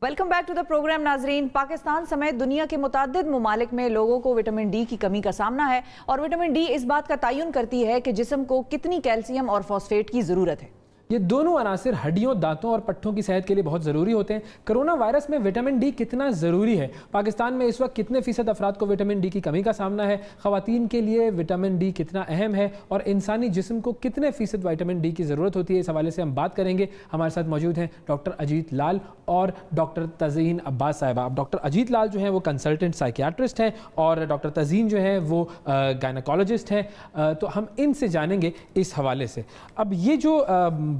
Welcome back to the programme नाजरीन। पाकिस्तान समेत दुनिया के मुताद्दिद ममालिक में लोगों को विटामिन डी की कमी का सामना है और विटामिन डी इस बात का तयन करती है कि जिस्म को कितनी कैल्शियम और फॉस्फेट की ज़रूरत है। ये दोनों अनासिर हड्डियों, दांतों और पट्टों की सेहत के लिए बहुत ज़रूरी होते हैं। कोरोना वायरस में विटामिन डी कितना ज़रूरी है? पाकिस्तान में इस वक्त कितने फ़ीसद अफराद को विटामिन डी की कमी का सामना है? ख़वातीन के लिए विटामिन डी कितना अहम है और इंसानी जिस्म को कितने फ़ीसद विटामिन डी की ज़रूरत होती है? इस हवाले से हम बात करेंगे। हमारे साथ मौजूद हैं डॉक्टर अजीत लाल और डॉक्टर तज़ीन अब्बास साहिबा। अब डॉक्टर अजीत लाल जो हैं वो कंसल्टेंट साइकियाट्रिस्ट हैं और डॉक्टर तज़ीन जो हैं वो गायनेकोलॉजिस्ट हैं। तो हम इनसे जानेंगे इस हवाले से। अब ये जो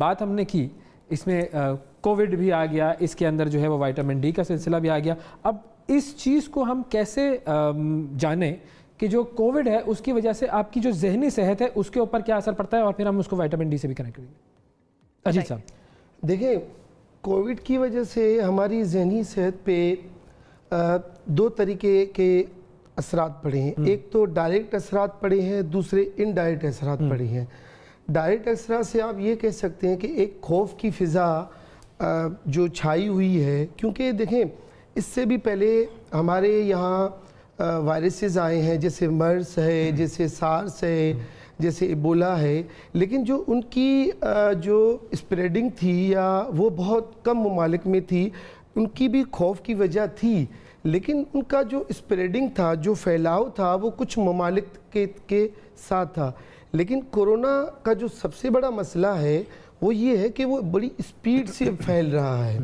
बात हमने की, इसमें कोविड भी आ गया, इसके अंदर जो है वो विटामिन डी का सिलसिला भी आ गया। अब इस चीज़ को हम कैसे जाने कि जो कोविड है उसकी वजह से आपकी जो जहनी सेहत है उसके ऊपर क्या असर पड़ता है, और फिर हम उसको विटामिन डी से भी कनेक्ट करेंगे। अजीत साहब, देखिए, कोविड की वजह से हमारी जहनी सेहत पे दो तरीके के असरात पड़े हैं। एक तो डायरेक्ट असरात पड़े हैं, दूसरे इनडायरेक्ट असरात पड़े हैं। डायरेक्ट असरात से आप ये कह सकते हैं कि एक खौफ की फ़िज़ा जो छाई हुई है, क्योंकि देखें इससे भी पहले हमारे यहाँ वायरसेस आए हैं, जैसे मर्स है, जैसे सार्स है, जैसे इबोला है, लेकिन जो उनकी जो स्प्रेडिंग थी या वो बहुत कम ममालिक में थी, उनकी भी खौफ की वजह थी, लेकिन उनका जो स्प्रेडिंग था, जो फैलाव था, वो कुछ ममालिक के साथ था। लेकिन कोरोना का जो सबसे बड़ा मसला है वो ये है कि वो बड़ी स्पीड से फैल रहा है।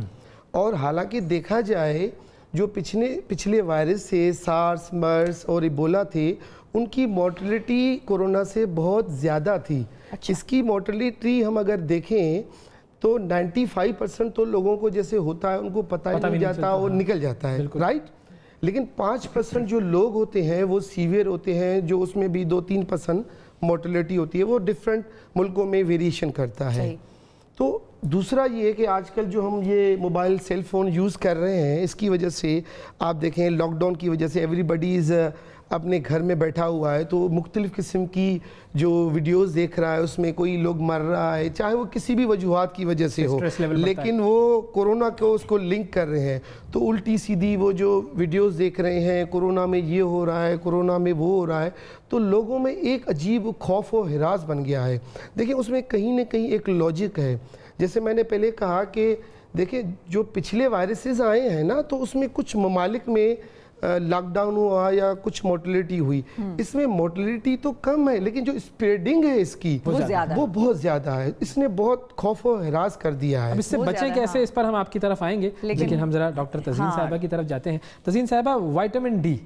और हालांकि देखा जाए जो पिछले वायरस से सार्स, मर्स और इबोला थे, उनकी मोर्टेलिटी कोरोना से बहुत ज़्यादा थी। अच्छा। इसकी मोर्टेलिटी हम अगर देखें तो 95% तो लोगों को जैसे होता है उनको पता ही नहीं जाता और निकल जाता है, राइट। लेकिन 5% जो लोग होते हैं वो सीवियर होते हैं, जो उसमें भी 2-3% मोर्टेलिटी होती है। वो डिफरेंट मुल्कों में वेरिएशन करता है। तो दूसरा ये है कि आजकल जो हम ये मोबाइल सेल फ़ोन यूज़ कर रहे हैं, इसकी वजह से आप देखें लॉकडाउन की वजह से एवरीबडी इज़ अपने घर में बैठा हुआ है, तो मुख्तलिफ़ किस्म की जो वीडियोस देख रहा है उसमें कोई लोग मर रहा है, चाहे वो किसी भी वजूहात की वजह से हो, लेकिन वो कोरोना को उसको लिंक कर रहे हैं। तो उल्टी सीधी वो जो वीडियोस देख रहे हैं, कोरोना में ये हो रहा है, कोरोना में वो हो रहा है, तो लोगों में एक अजीब खौफ और हिरास बन गया है। देखिए, उसमें कहीं ना कहीं एक लॉजिक है। जैसे मैंने पहले कहा कि देखिए जो पिछले वायरसेस आए हैं ना, तो उसमें कुछ ममालिक में लॉकडाउन हुआ या कुछ मोर्टेलिटी हुई, इसमें मोर्टेलिटी तो कम है, लेकिन जो स्प्रेडिंग है इसकी वो बहुत ज़्यादा है। इसने बहुत खौफ और हिरास कर दिया है। अब इससे बचें कैसे, इस पर हम आपकी तरफ आएंगे, लेकिन हम ज़रा डॉक्टर तज़ीन साहिबा की तरफ जाते हैं। तज़ीन साहिबा, विटामिन डी,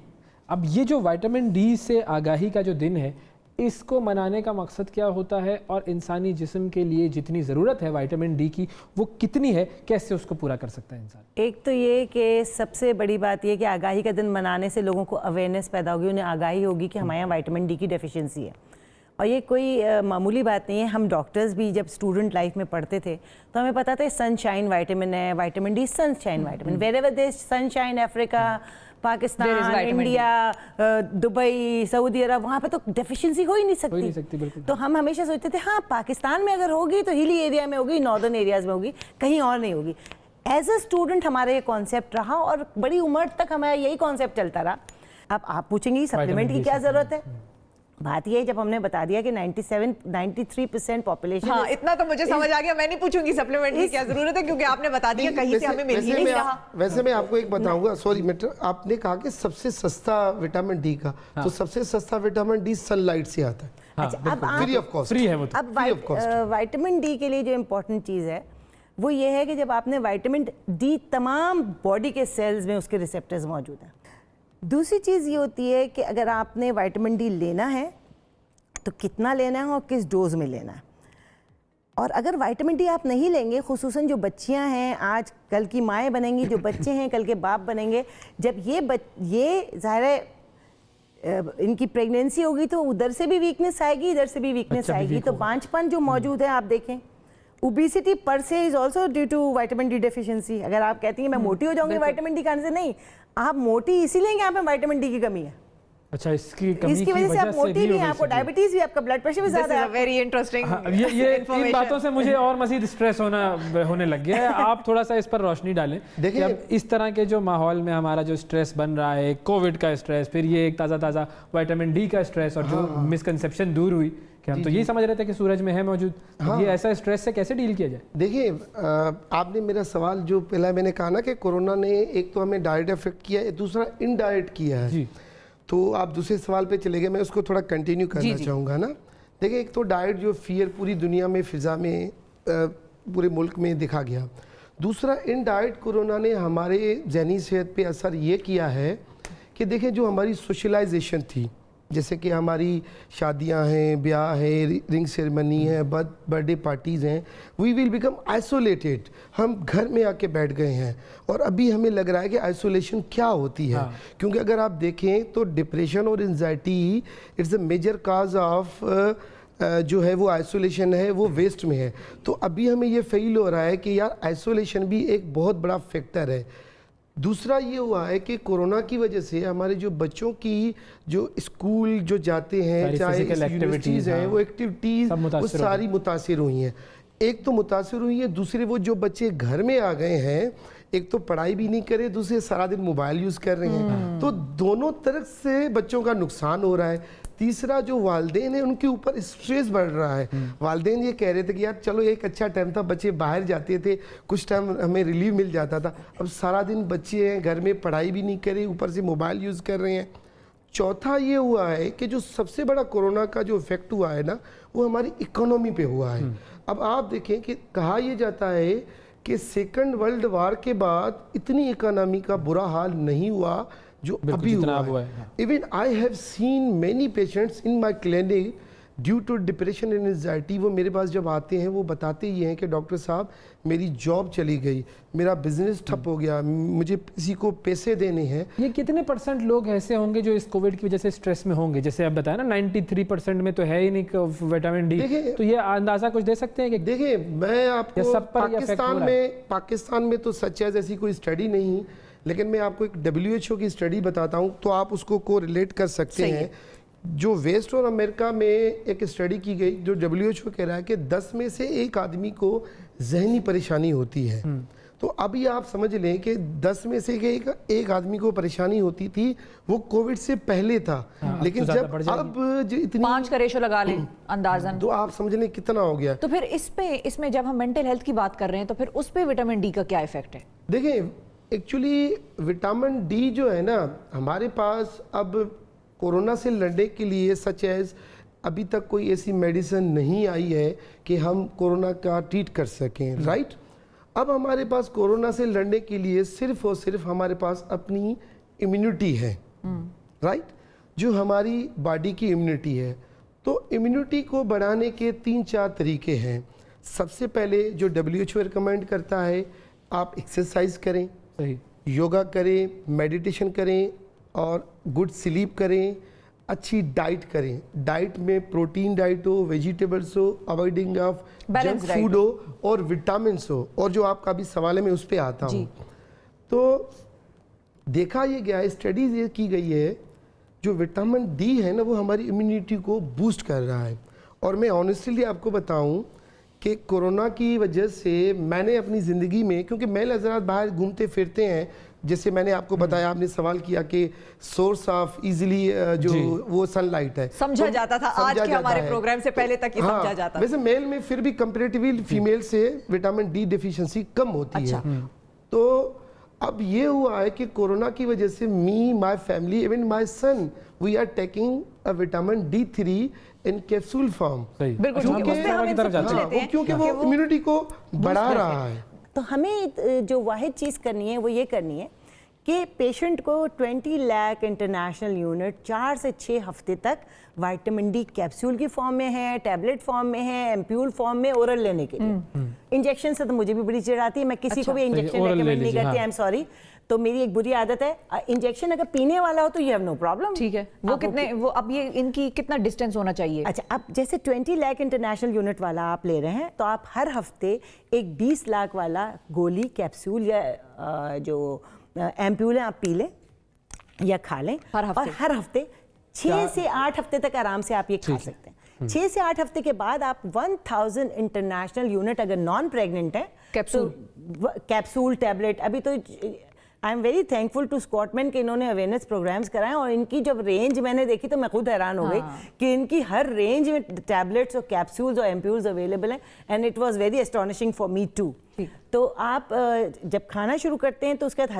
अब ये जो विटामिन डी से आगाही का जो दिन है, इसको मनाने का मकसद क्या होता है और इंसानी जिस्म के लिए जितनी ज़रूरत है विटामिन डी की वो कितनी है, कैसे उसको पूरा कर सकता है इंसान? एक तो ये कि सबसे बड़ी बात ये कि आगाही का दिन मनाने से लोगों को अवेयरनेस पैदा होगी, उन्हें आगाही होगी कि हमारे यहाँ विटामिन डी की डेफिशिएंसी है। और ये कोई मामूली बात नहीं है। हम डॉक्टर्स भी जब स्टूडेंट लाइफ में पढ़ते थे तो हमें पता था सनशाइन विटामिन है, vitamin D sunshine vitamin, wherever there sunshine, Africa, Pakistan, India, Dubai, Saudi Arabia, वहाँ पे तो डेफिशिएंसी हो ही नहीं सकती। तो हम हमेशा सोचते थे हाँ पाकिस्तान में अगर होगी तो हिली एरिया में होगी, नॉर्दर्न एरियाज़ में होगी, कहीं और नहीं होगी। एज अ स्टूडेंट हमारा ये कॉन्सेप्ट रहा और बड़ी उम्र तक हमारा यही कॉन्सेप्ट चलता रहा। अब आप पूछेंगे सप्लीमेंट की क्या ज़रूरत है? बात ये जब हमने बता दिया कि 93% पॉपुलेशन, हाँ, इतना तो मुझे समझ आ गया। मैं नहीं पूछूंगी सप्लीमेंट की क्या जरूरत है, क्योंकि आपने बता दिया कहीं से हमें मिल ही नहीं रहा। वैसे मैं आपको एक बताऊंगा, सॉरी मिस्टर, आपने कहा कि सबसे सस्ता विटामिन डी का, तो सबसे सस्ता विटामिन डी सनलाइट से आता है। अच्छा, अब फ्री ऑफ कॉस्ट, फ्री है वो। अब विटामिन डी के लिए जो इम्पोर्टेंट चीज़ है वो ये है कि जब आपने विटामिन डी, तमाम बॉडी के सेल्स में उसके रिसेप्टर्स मौजूद हैं। दूसरी चीज़ ये होती है कि अगर आपने विटामिन डी लेना है तो कितना लेना है और किस डोज में लेना है। और अगर विटामिन डी आप नहीं लेंगे, खुसूसन जो बच्चियां हैं, आज कल की माएँ बनेंगी, जो बच्चे हैं कल के बाप बनेंगे, जब ये ज़ाहिर है इनकी प्रेगनेंसी होगी तो उधर से भी वीकनेस आएगी, इधर से भी वीकनेस आएगी। तो बांझपन जो मौजूद है, आप देखें ओबेसिटी पर से is also due to vitamin D deficiency. अगर आप कहती हैं मैं मोटी हो जाऊंगी विटामिन डी खाने से, नहीं, आप मोटी इसीलिए कि आप में विटामिन डी की कमी है। अच्छा, इसकी कमी इसकी की वजह से आप मोटे भी नहीं हो हैं, गई आपको सकती है। डायबिटीज भी, आपका ब्लड प्रेशर भी This is ज्यादा a है। very interesting हाँ, ये इन information. बातों से मुझे और मजीद स्ट्रेस होने लग गया है। आप थोड़ा सा इस पर रोशनी डालें कि देखिए- अब इस तरह के जो माहौल में हमारा जो स्ट्रेस बन रहा है, कोविड का स्ट्रेस, फिर ये एक ताज़ा विटामिन डी का स्ट्रेस, और जो मिसकंसेप्शन दूर हुई कि हम तो यही समझ रहे थे कि सूरज में है मौजूद, तो ये ऐसा स्ट्रेस से कैसे डील किया जाए? देखिए, आपने मेरा सवाल जो पहला मैंने कहा ना कि कोरोना ने एक तो हमें डायरेक्ट इफेक्ट किया है, दूसरा इनडायरेक्ट किया है। जी। तो आप दूसरे सवाल पे चले गए, मैं उसको थोड़ा कंटिन्यू करना चाहूँगा ना। देखिए, एक तो डाइट जो फियर पूरी दुनिया में, फिज़ा में, पूरे मुल्क में दिखा गया। दूसरा, इनडायरेक्ट कोरोना ने हमारे जहनी सेहत पे असर ये किया है कि देखिए, जो हमारी सोशलाइजेशन थी, जैसे कि हमारी शादियां हैं, ब्याह है, रिंग सेरेमनी है, बर्थडे पार्टीज़ हैं, वी विल बिकम आइसोलेटेड। हम घर में आके बैठ गए हैं और अभी हमें लग रहा है कि आइसोलेशन क्या होती है। क्योंकि अगर आप देखें तो डिप्रेशन और anxiety it's a major cause of जो है वो आइसोलेशन है, वो वेस्ट में है। तो अभी हमें ये फील हो रहा है कि यार आइसोलेशन भी एक बहुत बड़ा फैक्टर है। दूसरा ये हुआ है कि कोरोना की वजह से हमारे जो बच्चों की जो स्कूल जो जाते हैं, चाहे यूनिवर्सिटीज़ हैं, वो एक्टिविटीज़ वो सारी मुतासिर हुई हैं। एक तो मुतासिर हुई है, दूसरे वो जो बच्चे घर में आ गए हैं, एक तो पढ़ाई भी नहीं करे, दूसरे सारा दिन मोबाइल यूज़ कर रहे हैं, तो दोनों तरफ से बच्चों का नुकसान हो रहा है। तीसरा, जो वालिदैन है उनके ऊपर स्ट्रेस बढ़ रहा है। वालिदैन ये कह रहे थे कि यार चलो एक अच्छा टाइम था, बच्चे बाहर जाते थे, कुछ टाइम हमें रिलीफ मिल जाता था। अब सारा दिन बच्चे हैं घर में, पढ़ाई भी नहीं करे, ऊपर से मोबाइल यूज़ कर रहे हैं। चौथा ये हुआ है कि जो सबसे बड़ा कोरोना का जो इफेक्ट हुआ है ना, वो हमारी इकोनॉमी पे हुआ है। अब आप देखें कि कहा यह जाता है कि सेकंड वर्ल्ड वार के बाद इतनी इकोनॉमी का बुरा हाल नहीं हुआ जो अभी हुआ है। Even I have seen many patients in my clinic due to depression and anxiety. वो मेरे पास जब आते हैं वो बताते ये हैं कि डॉक्टर साहब मेरी जॉब चली गई, मेरा बिजनेस ठप हो गया, मुझे किसी को पैसे देने हैं। ये कितने % लोग ऐसे होंगे जो इस कोविड की वजह से स्ट्रेस में होंगे? जैसे आप बताया ना 93% में तो है ही नहीं विटामिन डी, तो ये अंदाजा कुछ दे सकते हैं कि? देखिए, मैं आपको पाकिस्तान में तो सच है ऐसी कोई स्टडी नहीं, लेकिन मैं आपको एक WHO की स्टडी बताता हूँ तो आप उसको को रिलेट कर सकते हैं। जो वेस्ट और अमेरिका में एक स्टडी की गई, जो WHO कह रहा है कि 10 में से 1 आदमी को जहनी परेशानी होती है। तो अभी आप समझ लें कि 10 में से एक आदमी को परेशानी होती थी, वो कोविड से पहले था। लेकिन तो जब अब जो इतनी 5 का रेशो लगा लें अंदाजन, तो आप समझ लें कितना हो गया। तो फिर इसमें जब हम मेंटल हेल्थ की बात कर रहे हैं तो फिर उस पे विटामिन डी का क्या इफेक्ट है? देखिए, एक्चुअली विटामिन डी जो है ना, हमारे पास अब कोरोना से लड़ने के लिए सच एज अभी तक कोई ऐसी मेडिसिन नहीं आई है कि हम कोरोना का ट्रीट कर सकें, राइट? अब हमारे पास कोरोना से लड़ने के लिए सिर्फ और सिर्फ हमारे पास अपनी इम्यूनिटी है, राइट? जो हमारी बॉडी की इम्यूनिटी है। तो इम्यूनिटी को बढ़ाने के 3-4 तरीके हैं। सबसे पहले जो WHO रिकमेंड करता है, आप एक्सरसाइज करें, योगा करें, मेडिटेशन करें और गुड स्लीप करें, अच्छी डाइट करें। डाइट में प्रोटीन डाइट हो, वेजिटेबल्स हो, अवॉइडिंग ऑफ जंक फूड हो और विटामिन्स हो। और जो आपका अभी सवाल है मैं उस पर आता हूँ। तो देखा ये गया है, स्टडीज ये की गई है, जो विटामिन डी है ना वो हमारी इम्यूनिटी को बूस्ट कर रहा है। और मैं ऑनेस्टली आपको बताऊं कि कोरोना की वजह से मैंने अपनी ज़िंदगी में, क्योंकि मेल हज़रात बाहर घूमते फिरते हैं, जैसे मैंने आपको बताया, आपने सवाल किया कि सोर्स ऑफ इजीली जो वो सनलाइट है समझा जाता था, आज के हमारे प्रोग्राम से पहले तक ये समझा जाता था। वैसे मेल में फिर भी कंपैरेटिवली फीमेल से विटामिन डी डेफिशिएंसी कम होती है। तो अब ये हुआ है कि कोरोना की वजह से me, my family, even my son, we are taking a vitamin D3 in capsule form. बिल्कुल, क्योंकि वो इम्यूनिटी को बढ़ा रहा है। तो हमें जो वाहिद चीज़ करनी है वो ये करनी है कि पेशेंट को 20 लाख इंटरनेशनल यूनिट 4 से 6 हफ्ते तक विटामिन डी कैप्सूल की फॉर्म में है, टैबलेट फॉर्म में है, एम्प्यूल फॉर्म में ओरल लेने के लिए। इंजेक्शन से तो मुझे भी बड़ी चिढ़ आती है, मैं किसी को भी इंजेक्शन रेकमेंड नहीं करती, आई एम सॉरी। तो मेरी एक बुरी आदत है, इंजेक्शन अगर पीने वाला हो तो यू हैव नो प्रॉब्लम। ठीक है, वो कितने, वो अब ये इनकी कितना डिस्टेंस होना चाहिए? अच्छा, अब जैसे 20 लाख इंटरनेशनल यूनिट वाला आप ले रहे हैं, तो आप हर हफ्ते एक 20 लाख वाला गोली, कैप्सूल या जो एम्प्यूल है आप पी लें या खा लें, और हर हफ्ते 6 से 8 हफ्ते तक आराम से आप ये खा सकते हैं। 6 से 8 हफ्ते के बाद आप 1000 इंटरनेशनल यूनिट अगर नॉन प्रेग्नेंट है, कैप्सूल टैबलेट, अभी तो I am very thankful to स्कॉटमैन कि इन्होंने अवेयरनेस प्रोग्राम्स कराए, और इनकी जब रेंज मैंने देखी तो मैं खुद हैरान हो गई कि इनकी हर रेंज में टैबलेट्स और कैप्सूल्स और एम्प्यूल्स अवेलेबल हैं, and it was very astonishing for me too. तो आप जब खाना शुरू करते हैं तो उसके बाद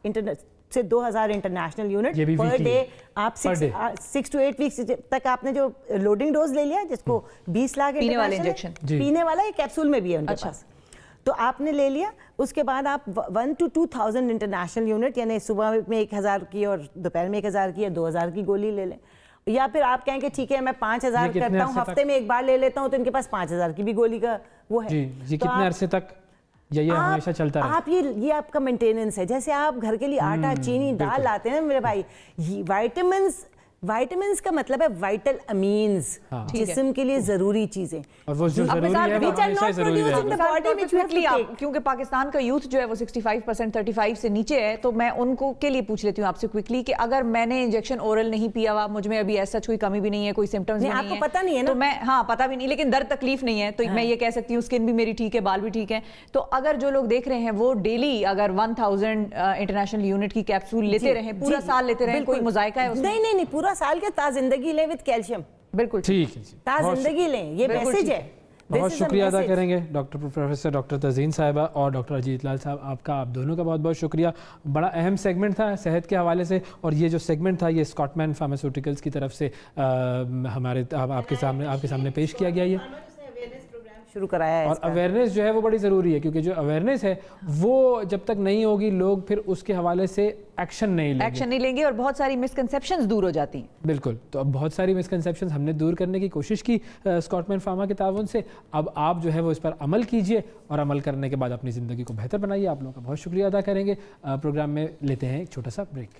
1000 से 2000 इंटरनेशनल यूनिट पर डे आप 6 to 8 वीक्स तक आपने जो लोडिंग डोज ले लिया, जिसको 20 लाख पीने वाले इंजेक्शन, पीने वाला ये कैप्सूल में भी है उनके पास, तो आपने ले लिया। उसके बाद आप 1 to 2000 इंटरनेशनल यूनिट, यानी सुबह में 1000 की और दोपहर में 1000 की या 2000 की गोली ले लें, या फिर आप कहें कि ठीक है मैं 5000 करता हूँ, हफ्ते में एक बार ले लेता हूँ, तो इनके पास 5000 की भी गोली का वो है। जी, कितने अरसे तक ये हमेशा चलता रहे? आप ये आपका मेंटेनेंस है। जैसे आप घर के लिए आटा, चीनी, दाल लाते हैं ना मेरे भाई, विटामिन्स का मतलब है वाइटल अमीन्स, जिस्म के लिए जरूरी चीजें, और वो जो जरूरी है वो हमेशा जरूरी है। क्योंकि पाकिस्तान का यूथ जो है वो 65% 35 से नीचे है, तो मैं उनको के लिए पूछ लेती हूँ आपसे क्विकली कि अगर मैंने इंजेक्शन ओरल नहीं पिया हुआ, मुझ में अभी ऐसा कोई कमी भी नहीं है, कोई सिम्टम्स भी नहीं है, आपको पता नहीं है ना, तो मैं पता भी नहीं, लेकिन दर्द तकलीफ नहीं है, तो मैं ये कह सकती हूँ स्किन भी मेरी ठीक है, बाल भी ठीक है, तो अगर जो लोग देख रहे हैं वो डेली अगर 1000 इंटरनेशनल यूनिट की कैप्सूल लेते रहे, पूरा साल लेते रहे, कोई मुजायका है? नहीं, पूरा साल के ताज़ जिंदगी लें विद कैल्शियम। बिल्कुल ठीक है, ताज़ जिंदगी लें, ये मैसेज है। बहुत शुक्रिया अदा करेंगे प्रोफेसर डॉक्टर तज़ीन साहिबा और डॉक्टर अजीत लाल साहब, आपका आप दोनों का बहुत बहुत शुक्रिया। बड़ा अहम सेगमेंट था सेहत के हवाले से, और ये जो सेगमेंट था ये स्कॉटमैन फार्मास्यूटिकल्स की तरफ से हमारे आपके सामने पेश किया गया। ये शुरू कराया है, और अवेयरनेस जो है वो बड़ी ज़रूरी है, क्योंकि जो अवेयरनेस है वो जब तक नहीं होगी, लोग फिर उसके हवाले से एक्शन नहीं लेंगे और बहुत सारी मिसकंसेप्शंस दूर हो जाती हैं। बिल्कुल, तो अब बहुत सारी मिसकंसेप्शंस हमने दूर करने की कोशिश की स्कॉटमैन फार्मा के ताउन से। अब आप जो है वो इस पर अमल कीजिए, और अमल करने के बाद अपनी ज़िंदगी को बेहतर बनाइए। आप लोगों का बहुत शुक्रिया अदा करेंगे। प्रोग्राम में लेते हैं एक छोटा सा ब्रेक।